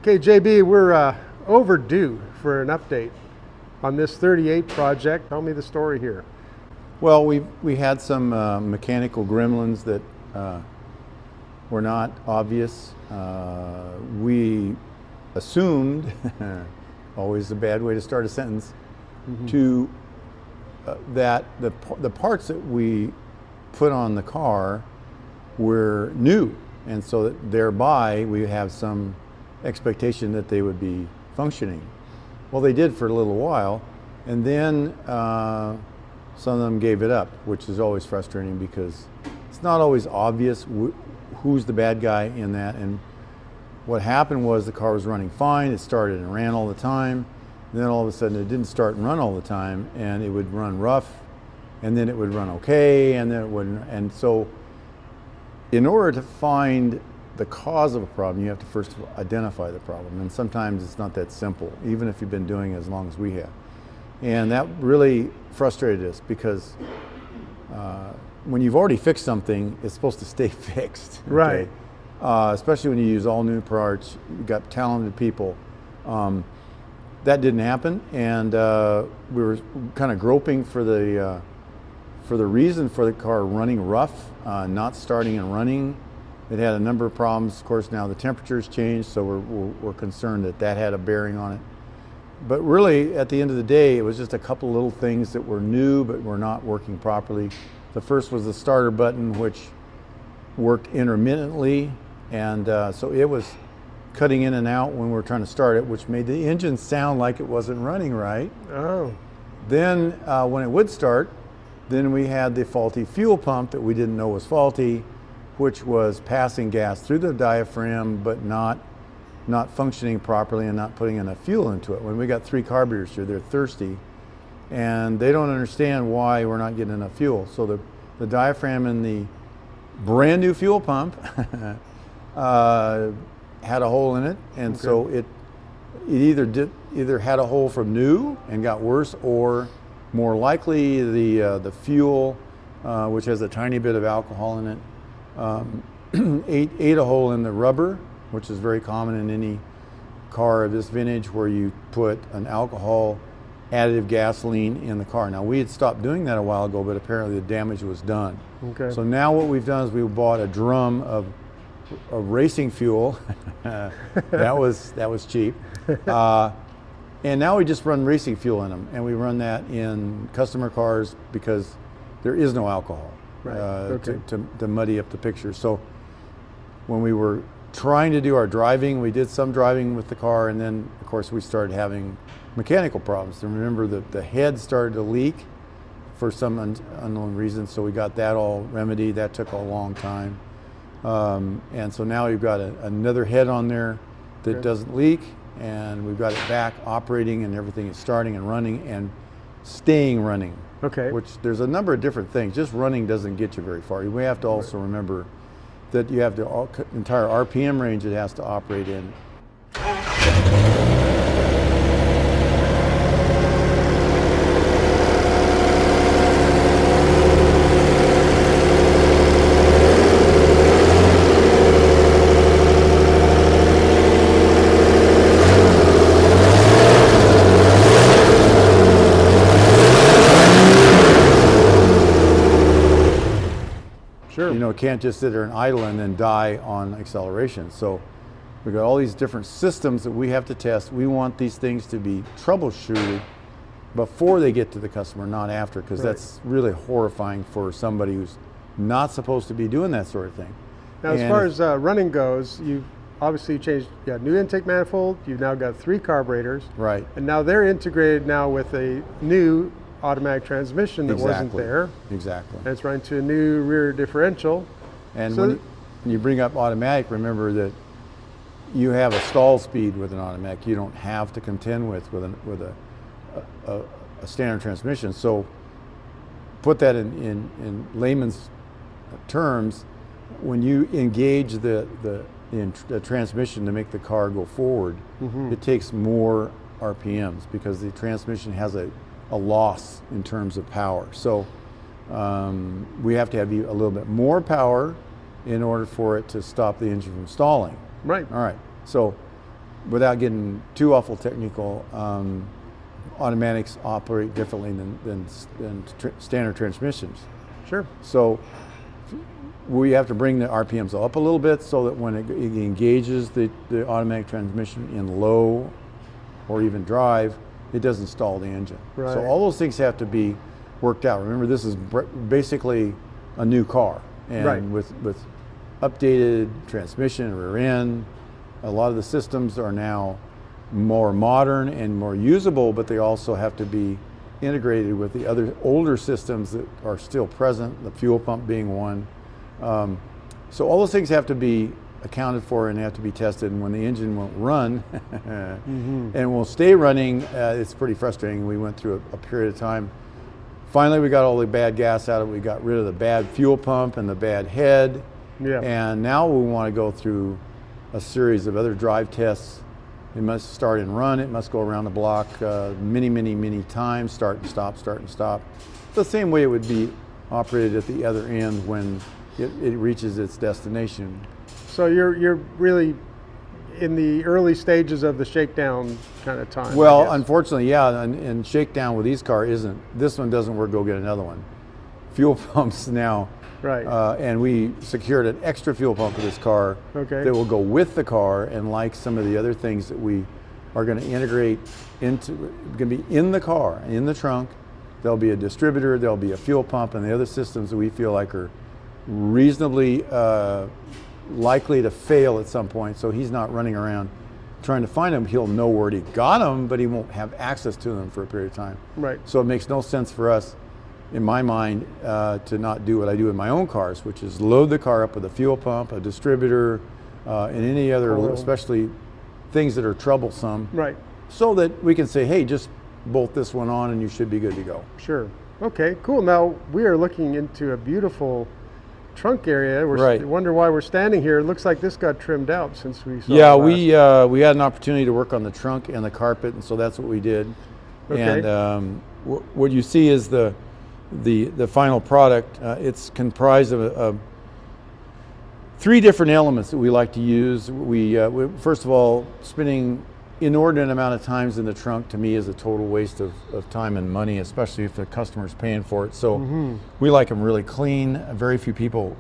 Okay, JB, we're overdue for an update on this 38 project. Tell me the story here. Well, we had some mechanical gremlins that were not obvious. We assumed, always a bad way to start a sentence, that the parts that we put on the car were new, and so that thereby we have some expectation that they would be functioning. Well, they did for a little while, and then some of them gave it up, which is always frustrating because it's not always obvious who's the bad guy in that. And what happened was the car was running fine, it started and ran all the time, and then all of a sudden it didn't start and run all the time, and it would run rough, and then it would run okay, and then it wouldn't. And so in order to find the cause of a problem, you have to first identify the problem, and sometimes it's not that simple, even if you've been doing it as long as we have. And that really frustrated us because when you've already fixed something, it's supposed to stay fixed. Okay? Right. Especially when you use all new parts, you've got talented people. That didn't happen, and we were kind of groping for the reason for the car running rough, not starting and running. It had a number of problems. Of course, now the temperature's changed, so we're concerned that that had a bearing on it. But really, at the end of the day, it was just a couple little things that were new but were not working properly. The first was the starter button, which worked intermittently, and so it was cutting in and out when we were trying to start it, which made the engine sound like it wasn't running right. Oh. Then when it would start, then we had the faulty fuel pump that we didn't know was faulty, which was passing gas through the diaphragm but not functioning properly and not putting enough fuel into it. When we got 3 carburetors here, they're thirsty, and they don't understand why we're not getting enough fuel. So the diaphragm in the brand new fuel pump had a hole in it, and so it either had a hole from new and got worse, or more likely the fuel, which has a tiny bit of alcohol in it, ate a hole in the rubber, which is very common in any car of this vintage, where you put an alcohol additive gasoline in the car. Now, we had stopped doing that a while ago, but apparently the damage was done. Okay. So now what we've done is we bought a drum of racing fuel. that was cheap. And now we just run racing fuel in them, and we run that in customer cars because there is no alcohol. Right. To muddy up the picture. So when we were trying to do our driving, we did some driving with the car, and then of course we started having mechanical problems. And remember, the head started to leak for some unknown reason, so we got that all remedied. That took a long time. And so now we've got another head on there that doesn't leak, and we've got it back operating, and everything is starting and running and staying running. Okay. Which there's a number of different things. Just running doesn't get you very far. We have to also remember that you have the entire RPM range it has to operate in. Sure. You know, it can't just sit there and idle and then die on acceleration. So we've got all these different systems that we have to test. We want these things to be troubleshooted before they get to the customer, not after, because that's really horrifying for somebody who's not supposed to be doing that sort of thing. Now, as far as running goes, you've obviously changed. You got new intake manifold. You've now got 3 carburetors. Right. And now they're integrated now with a new automatic transmission that wasn't there. Exactly. And it's running to a new rear differential. And so when you bring up automatic, remember that you have a stall speed with an automatic you don't have to contend with a standard transmission. So put that in layman's terms, when you engage the transmission to make the car go forward, it takes more RPMs because the transmission has a loss in terms of power. So we have to have a little bit more power in order for it to stop the engine from stalling. Right. All right. So without getting too awful technical, automatics operate differently than standard transmissions. Sure. So we have to bring the RPMs up a little bit so that when it engages the automatic transmission in low or even drive, it doesn't stall the engine. Right. So all those things have to be worked out. Remember, this is basically a new car, and right. with updated transmission, rear end. A lot of the systems are now more modern and more usable, but they also have to be integrated with the other older systems that are still present, the fuel pump being one. So all those things have to be accounted for and have to be tested, and when the engine won't run and will stay running, it's pretty frustrating. We went through a period of time. Finally, we got all the bad gas out of it. We got rid of the bad fuel pump and the bad head. Yeah. And now we want to go through a series of other drive tests. It must start and run. It must go around the block many times, start and stop, start and stop. The same way it would be operated at the other end when it reaches its destination. So you're really in the early stages of the shakedown kind of time. Well, unfortunately, yeah, and shakedown with these car isn't. This one doesn't work, go get another one. Fuel pumps now. Right. And we secured an extra fuel pump for this car Okay. that will go with the car, and like some of the other things that we are going to integrate into, going to be in the car, in the trunk. There'll be a distributor, there'll be a fuel pump, and the other systems that we feel like are reasonably likely to fail at some point, so he's not running around trying to find them. He'll know where he got them, but he won't have access to them for a period of time. Right. So it makes no sense for us, in my mind, to not do what I do in my own cars, which is load the car up with a fuel pump, a distributor, and any other, especially things that are troublesome, Right. so that we can say, hey, just bolt this one on and you should be good to go. Sure. Okay, cool. Now we are looking into a beautiful trunk area. Right. Wonder why we're standing here. It looks like this got trimmed out since we saw Yeah, it last. we had an opportunity to work on the trunk and the carpet, and so that's what we did. Okay. And what you see is the final product. It's comprised of three different elements that we like to use. We first of all, spending inordinate amount of times in the trunk to me is a total waste of time and money, especially if the customer's paying for it. So we like them really clean. Very few people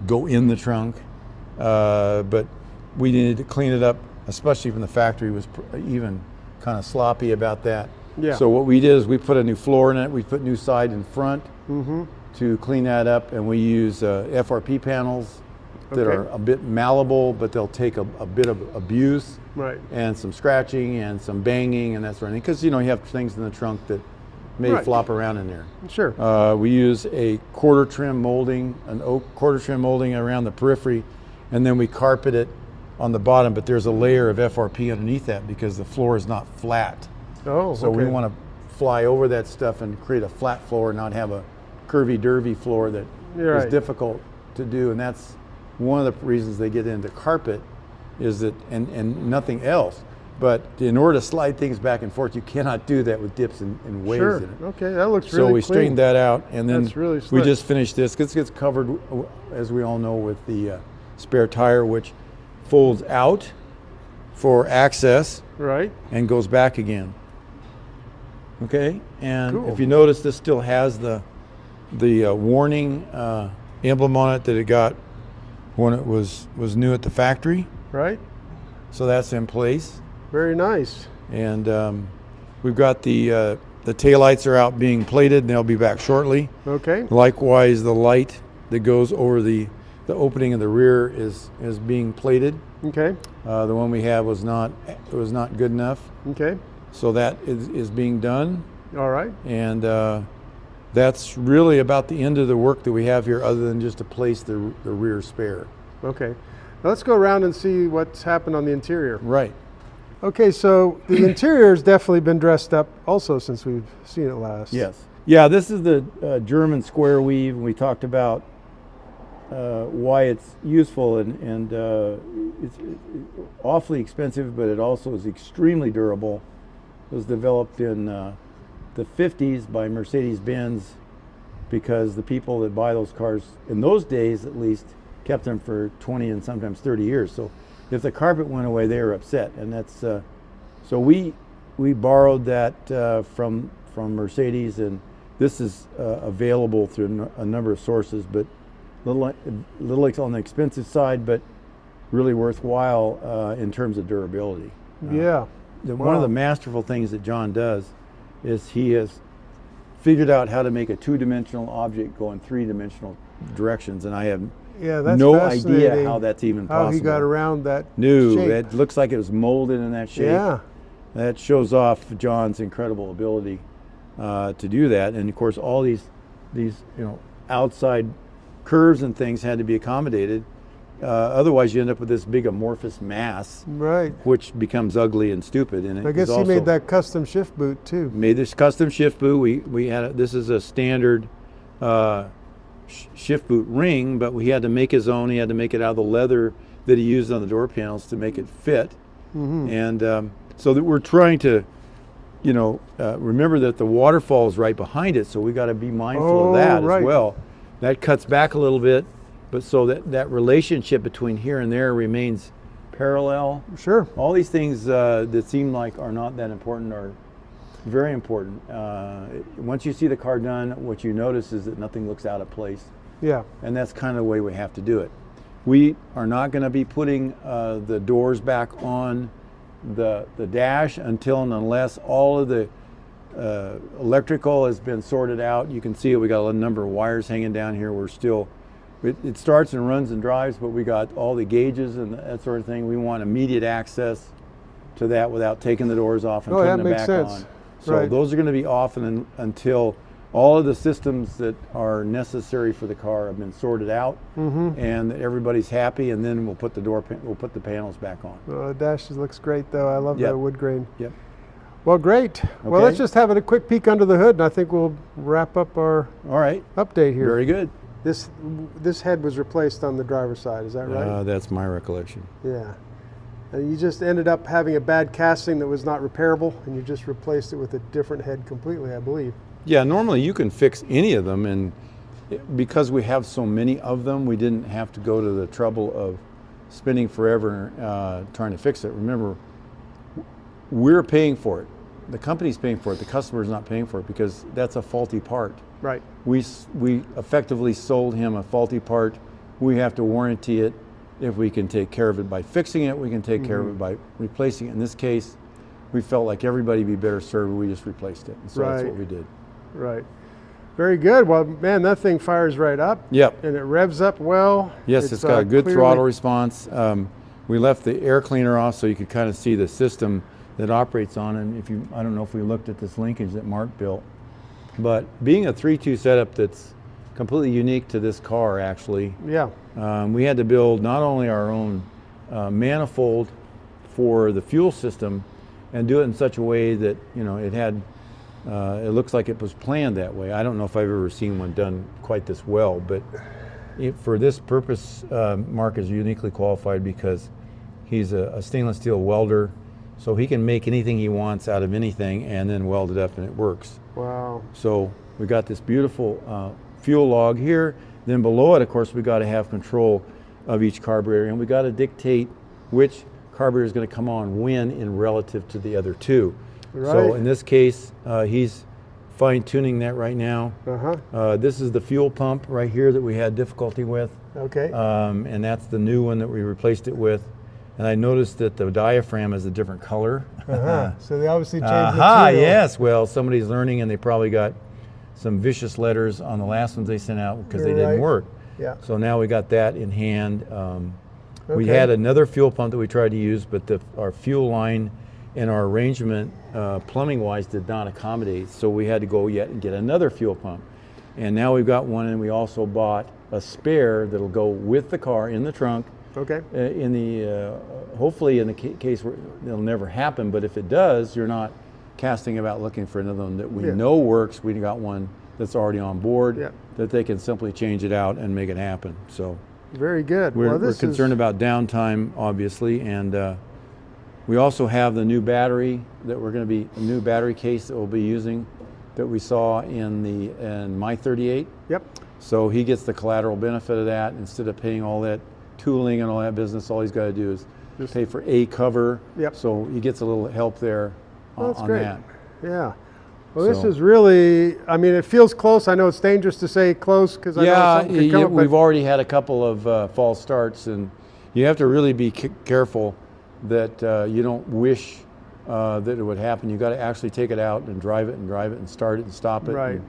go in the trunk, but we needed to clean it up, especially when the factory was even kind of sloppy about that. Yeah. So what we did is we put a new floor in it. We put new side and front to clean that up, and we use FRP panels that Okay. are a bit malleable, but they'll take a bit of abuse. Right. And some scratching and some banging and that sort of thing, because you have things in the trunk that may Right. flop around in there. Sure. We use a quarter trim molding, an oak quarter trim molding around the periphery, and then we carpet it on the bottom, but there's a layer of FRP underneath that because the floor is not flat. Oh, So okay. we want to fly over that stuff and create a flat floor, not have a curvy-dervy floor that You're is right. difficult to do, and that's one of the reasons they get into carpet, is that, and nothing else. But in order to slide things back and forth, you cannot do that with dips and waves Sure. in it. Okay, that looks So really we clean. straightened that out, and then That's really we slick. just finished this. This gets covered, as we all know, with the spare tire, which folds out for access Right. and goes back again. Okay, and Cool. if you notice, this still has the warning emblem on it that it got when it was new at the factory. Right. So that's in place, Very nice. and we've got the taillights are out being plated, and they'll be back shortly. Okay. Likewise, the light that goes over the opening of the rear is being plated. Okay. The one we had was not good enough, Okay. so that is being done, All right. and that's really about the end of the work that we have here, other than just to place the rear spare. Okay. Now let's go around and see what's happened on the interior. Right. Okay, so the interior has definitely been dressed up also since we've seen it last. Yes. Yeah, this is the German square weave. We talked about why it's useful, and it's awfully expensive, but it also is extremely durable. It was developed in the 50s by Mercedes-Benz, because the people that buy those cars, in those days at least, kept them for 20 and sometimes 30 years. So if the carpet went away, they were upset, and that's so we borrowed that from Mercedes, and this is available through a number of sources, but little on the expensive side, but really worthwhile in terms of durability. Yeah. One of the masterful things that John does is he has figured out how to make a two-dimensional object go in three-dimensional directions, and I have that's no idea fascinating how that's even possible. How he got around that No, shape. it looks like it was molded in that shape. Yeah. That shows off John's incredible ability to do that, and of course all these outside curves and things had to be accommodated. Otherwise, you end up with this big amorphous mass, Right. which becomes ugly and stupid. And I guess he made that custom shift boot too. Made this custom shift boot. We had this is a standard shift boot ring, but we had to make his own. He had to make it out of the leather that he used on the door panels to make it fit. Mm-hmm. And so that we're trying to, remember that the waterfall is right behind it, so we got to be mindful of that as well. That cuts back a little bit, but so that relationship between here and there remains parallel. Sure. All these things that seem like are not that important are very important. Once you see the car done, what you notice is that nothing looks out of place. Yeah. And that's kind of the way we have to do it. We are not going to be putting the doors back on the dash until and unless all of the electrical has been sorted out. You can see it. We got a number of wires hanging down here. We're still, it starts and runs and drives, but we got all the gauges and that sort of thing. We want immediate access to that without taking the doors off and putting them back on. So those are going to be off until all of the systems that are necessary for the car have been sorted out, and everybody's happy, and then we'll put the panels back on. The dash looks great though. I love the wood grain. Yep. Well, great. Okay. Well, let's just have a quick peek under the hood, and I think we'll wrap up our update here. Very good. This head was replaced on the driver's side, is that right? That's my recollection. Yeah. And you just ended up having a bad casting that was not repairable, and you just replaced it with a different head completely, I believe. Yeah, normally you can fix any of them, and because we have so many of them, we didn't have to go to the trouble of spending forever trying to fix it. Remember, we're paying for it. The company's paying for it. The customer's not paying for it because that's a faulty part. Right. We effectively sold him a faulty part. We have to warranty it. If we can take care of it by fixing it, we can take care of it by replacing it. In this case, we felt like everybody would be better served. We just replaced it. And so that's what we did. Right. Very good. Well, man, that thing fires right up. Yep. And it revs up well. Yes, it's got a good throttle response. We left the air cleaner off so you could kind of see the system that operates on. And I don't know if we looked at this linkage that Mark built, but being a 3.2 setup that's completely unique to this car, actually. Yeah. We had to build not only our own manifold for the fuel system, and do it in such a way that it had. It looks like it was planned that way. I don't know if I've ever seen one done quite this well, but for this purpose, Mark is uniquely qualified because he's a stainless steel welder, so he can make anything he wants out of anything and then weld it up, and it works. Wow. So we got this beautiful fuel log here. Then below it, of course, we got to have control of each carburetor, and we got to dictate which carburetor is going to come on when in relative to the other two. Right. So in this case, he's fine-tuning that right now. This is the fuel pump right here that we had difficulty with. Okay. And that's the new one that we replaced it with. And I noticed that the diaphragm is a different color. So they obviously changed the material. Yes. Well, somebody's learning, and they probably got some vicious letters on the last ones they sent out because they didn't work. Yeah. So now we got that in hand. We had another fuel pump that we tried to use, but our fuel line and our arrangement, plumbing-wise, did not accommodate. So we had to go yet and get another fuel pump. And now we've got one, and we also bought a spare that'll go with the car in the trunk. Okay. Hopefully in the case where it'll never happen, but if it does, you're not casting about looking for another one that we know works. We got one that's already on board that they can simply change it out and make it happen. So very good. We're concerned about downtime, obviously, and we also have the new battery that we're going to be a new battery case that we'll be using that we saw in my 38. Yep. So he gets the collateral benefit of that. Instead of paying all that tooling and all that business, all he's got to do is pay for a cover. Yep. So he gets a little help there Well, that's on great. that. Yeah. Well, this So- is really, I mean, it feels close. I know it's dangerous to say close because I know Yeah, something could come up, we've but already had a couple of false starts, and you have to really be careful that you don't wish that it would happen. You got to actually take it out and drive it and start it and stop it, Right.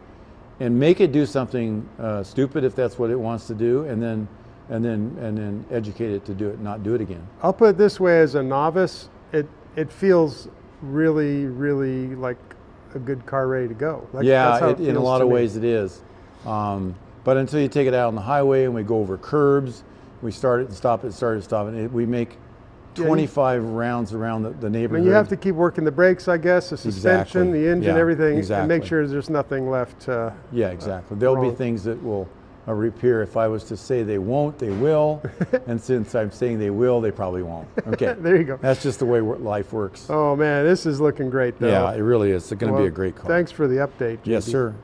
and make it do something stupid if that's what it wants to do, and then educate it to do it, not do it again. I'll put it this way: as a novice, it feels really, really like a good car ready to go. Like, that's how Yeah, it in a feels lot to of me. ways it is. But until you take it out on the highway and we go over curbs, we start it and stop it, start it and stop it. We make Yeah, 25 rounds around the I neighborhood. mean, you have to keep working the brakes, I guess, the suspension, Exactly. the engine, Yeah, everything, and exactly. make sure there's nothing left. Yeah, exactly. There'll be wrong. things that will repair. If I was to say they won't, they will. And since I'm saying they will, they probably won't. Okay. There you go. That's just the way life works. Oh man, this is looking great though. Yeah, it really is. It's going to be Well, a great car. Thanks for the update. Yes, JD. sir.